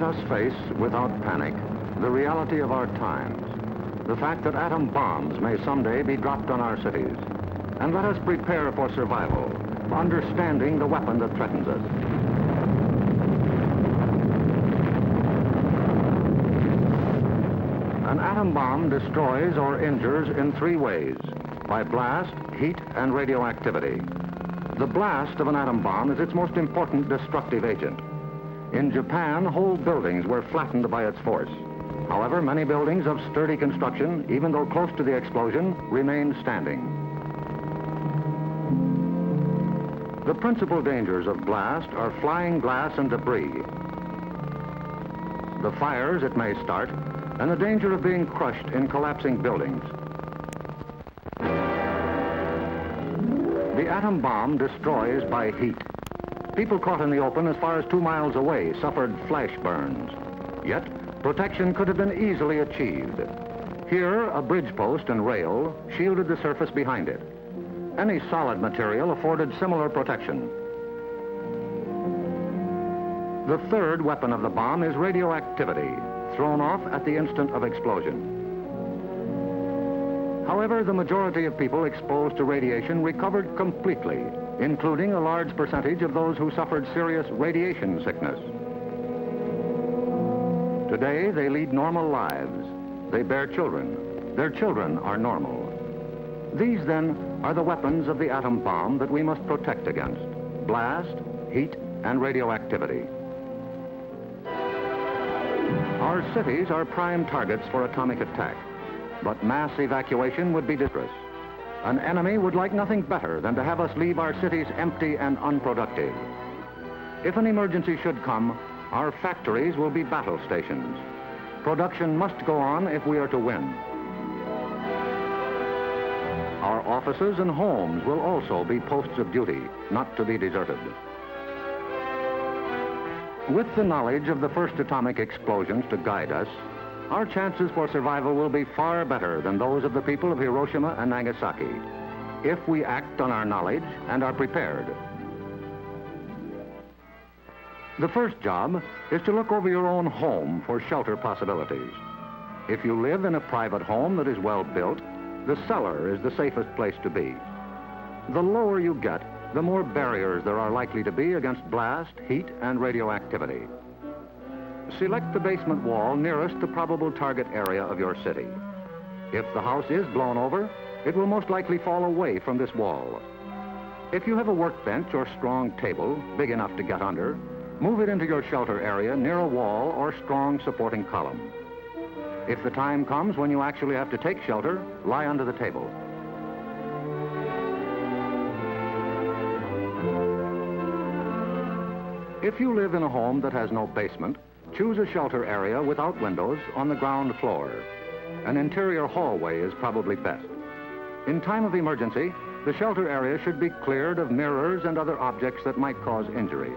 Let us face, without panic, the reality of our times. The fact that atom bombs may someday be dropped on our cities. And let us prepare for survival, understanding the weapon that threatens us. An atom bomb destroys or injures in three ways: by blast, heat, and radioactivity. The blast of an atom bomb is its most important destructive agent. In Japan, whole buildings were flattened by its force. However, many buildings of sturdy construction, even though close to the explosion, remained standing. The principal dangers of blast are flying glass and debris, the fires it may start, and the danger of being crushed in collapsing buildings. The atom bomb destroys by heat. People caught in the open as far as 2 miles away suffered flash burns. Yet, protection could have been easily achieved. Here, a bridge post and rail shielded the surface behind it. Any solid material afforded similar protection. The third weapon of the bomb is radioactivity, thrown off at the instant of explosion. However, the majority of people exposed to radiation recovered completely, including a large percentage of those who suffered serious radiation sickness. Today, they lead normal lives. They bear children. Their children are normal. These, then, are the weapons of the atom bomb that we must protect against: blast, heat, and radioactivity. Our cities are prime targets for atomic attack, but mass evacuation would be dangerous. An enemy would like nothing better than to have us leave our cities empty and unproductive. If an emergency should come, our factories will be battle stations. Production must go on if we are to win. Our offices and homes will also be posts of duty, not to be deserted. With the knowledge of the first atomic explosions to guide us, our chances for survival will be far better than those of the people of Hiroshima and Nagasaki, if we act on our knowledge and are prepared. The first job is to look over your own home for shelter possibilities. If you live in a private home that is well built, the cellar is the safest place to be. The lower you get, the more barriers there are likely to be against blast, heat, and radioactivity. Select the basement wall nearest the probable target area of your city. If the house is blown over, it will most likely fall away from this wall. If you have a workbench or strong table big enough to get under, move it into your shelter area near a wall or strong supporting column. If the time comes when you actually have to take shelter, lie under the table. If you live in a home that has no basement, choose a shelter area without windows on the ground floor. An interior hallway is probably best. In time of emergency, the shelter area should be cleared of mirrors and other objects that might cause injury.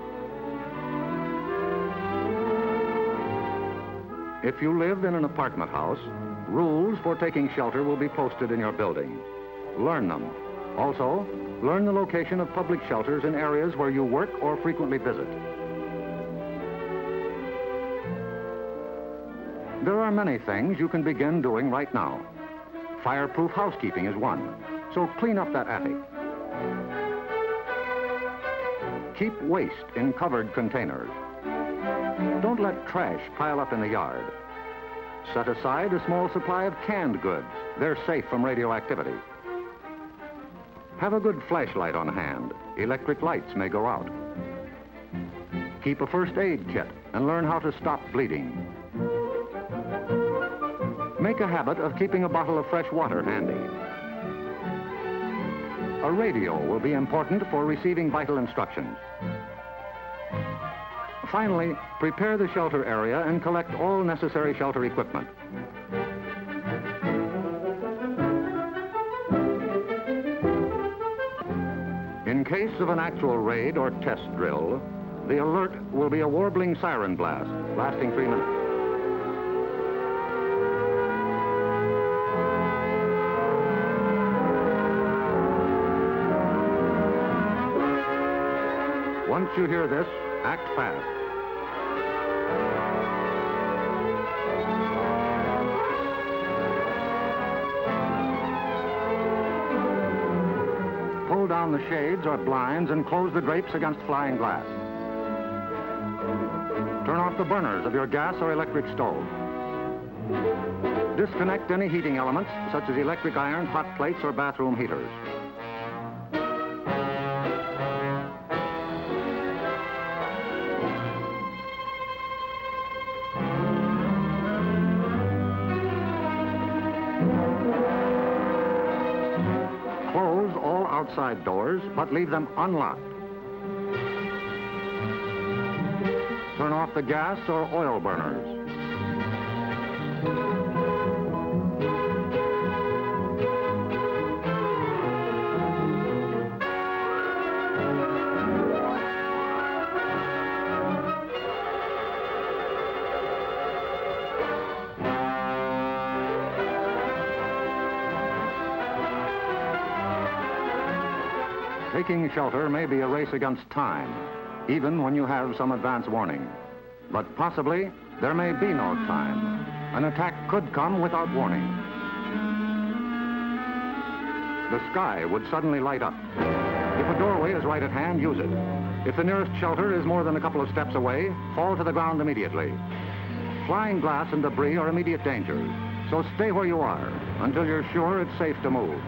If you live in an apartment house, rules for taking shelter will be posted in your building. Learn them. Also, learn the location of public shelters in areas where you work or frequently visit. There are many things you can begin doing right now. Fireproof housekeeping is one, so clean up that attic. Keep waste in covered containers. Don't let trash pile up in the yard. Set aside a small supply of canned goods. They're safe from radioactivity. Have a good flashlight on hand. Electric lights may go out. Keep a first aid kit and learn how to stop bleeding. Make a habit of keeping a bottle of fresh water handy. A radio will be important for receiving vital instructions. Finally, prepare the shelter area and collect all necessary shelter equipment. In case of an actual raid or test drill, the alert will be a warbling siren blast lasting 3 minutes. Once you hear this, act fast. Pull down the shades or blinds and close the drapes against flying glass. Turn off the burners of your gas or electric stove. Disconnect any heating elements, such as electric irons, hot plates, or bathroom heaters. Close all outside doors, but leave them unlocked. Turn off the gas or oil burners. Taking shelter may be a race against time, even when you have some advance warning. But possibly, there may be no time. An attack could come without warning. The sky would suddenly light up. If a doorway is right at hand, use it. If the nearest shelter is more than a couple of steps away, fall to the ground immediately. Flying glass and debris are immediate dangers, so stay where you are until you're sure it's safe to move.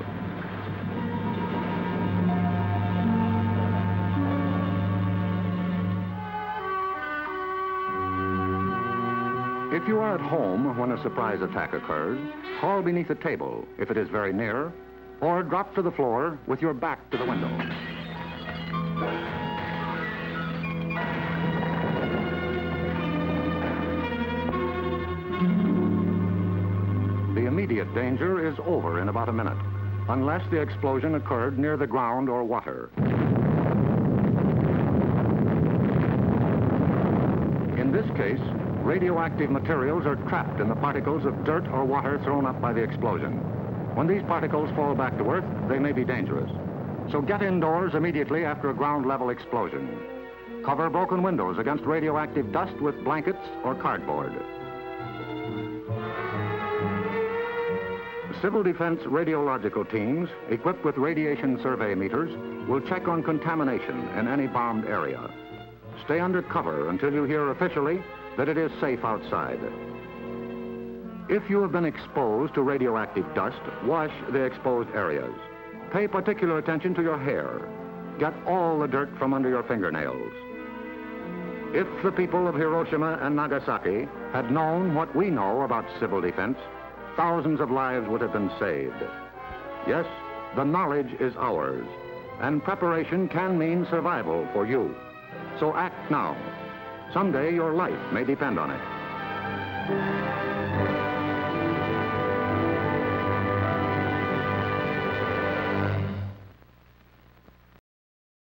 If you are at home when a surprise attack occurs, crawl beneath a table if it is very near, or drop to the floor with your back to the window. The immediate danger is over in about a minute, unless the explosion occurred near the ground or water. In this case, radioactive materials are trapped in the particles of dirt or water thrown up by the explosion. When these particles fall back to Earth, they may be dangerous. So get indoors immediately after a ground-level explosion. Cover broken windows against radioactive dust with blankets or cardboard. Civil defense radiological teams, equipped with radiation survey meters, will check on contamination in any bombed area. Stay under cover until you hear officially that it is safe outside. If you have been exposed to radioactive dust, wash the exposed areas. Pay particular attention to your hair. Get all the dirt from under your fingernails. If the people of Hiroshima and Nagasaki had known what we know about civil defense, thousands of lives would have been saved. Yes, the knowledge is ours, and preparation can mean survival for you. So act now. Someday your life may depend on it.